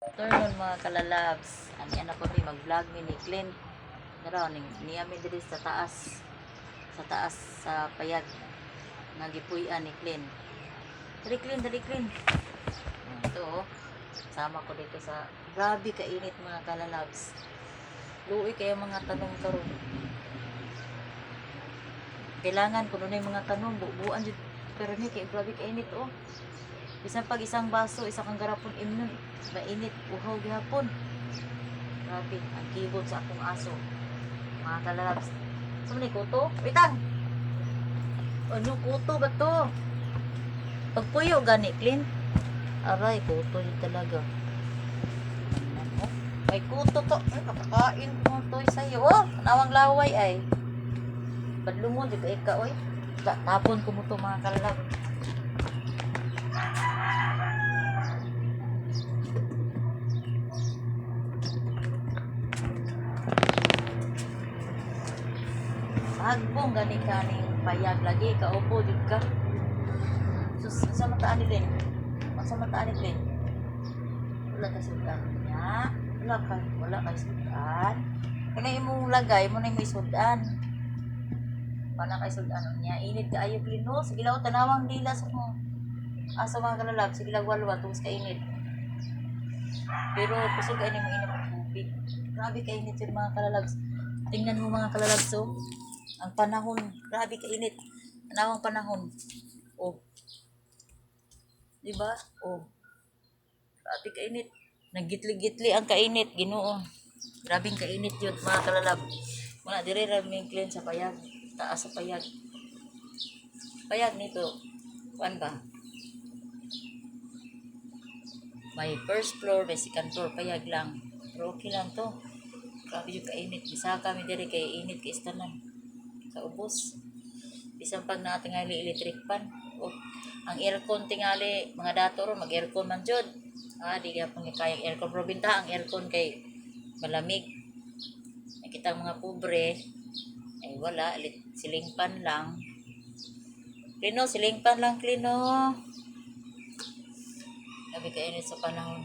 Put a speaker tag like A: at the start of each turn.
A: Afternoon mga kalalabs. Ani na po mi mag-vlog mi ni Clint. Pero niya mi diri sa taas. Sa taas sa payag. Nga gipuy-an ni Clint. Dali Clint, dali Clint. Ito oh. Sama ko dito sa grabe kainit mga kalalabs. Luoy kayo mga tanong karon. Kailangan ko na yung mga tanong buuan jud. Pero ni kay grabe kainit oh. Bisan pag isang baso, isa kang garapon imnon, mainit, uhaw gihapon. Grabe, ang kibot sa akong aso. Mga kalalabs. Saan ni kuto? Witang! Ano kuto ba to? Pagpuyo gani, Clint? Aray, kuto yun talaga. May kuto to. Ay, nakakain ko to sa'yo. Oh, nawang laway ay. Badlo mo, di ka ika, oy. Tapon ko mo to mga kalalabs. Hagbong gani kaning payag lagi kaupo jud ka. Sus sa mataan ni Ben. Sa mataan ni Ben. Wala ka sudan niya. Wala ka sudan. Kaya imong lagay mo na may sudan. Para kay sudan niya. Init ka ayo klino. Sige lang tanawang dila sa mo. Asa mga kalalab, sige lang walwa tungos ka init. Pero kusog ay mo inom ng tubig. Grabe ka init yung mga kalalabs. Tingnan mo mga kalalabs so. Ang panahon, grabe kainit. Anawang panahon. Oh. 'Di ba? Oh. Grabe kainit. Naggitli-gitli ang kainit, Ginoo. Grabing kainit 'yun, mga kalalab. Muna dire ra mi clean sa payag, taas sa payag. Payag nito. Kuan ba? May first floor, may second floor, payag lang. Pero okay lang to. Grabe yung kainit. Bisa kami dire kay init kay istanan. Sa ubos. Bisan pag natingali electric fan. O, ang aircon tingali, mga dato ron, mag-aircon man jud. Di ka pang kayang aircon. Pero binta ang aircon kay malamig. Nakita ang mga pobre, ay wala, siling pan lang. Klino, siling pan lang, klino. Sabi kainit sa panahon.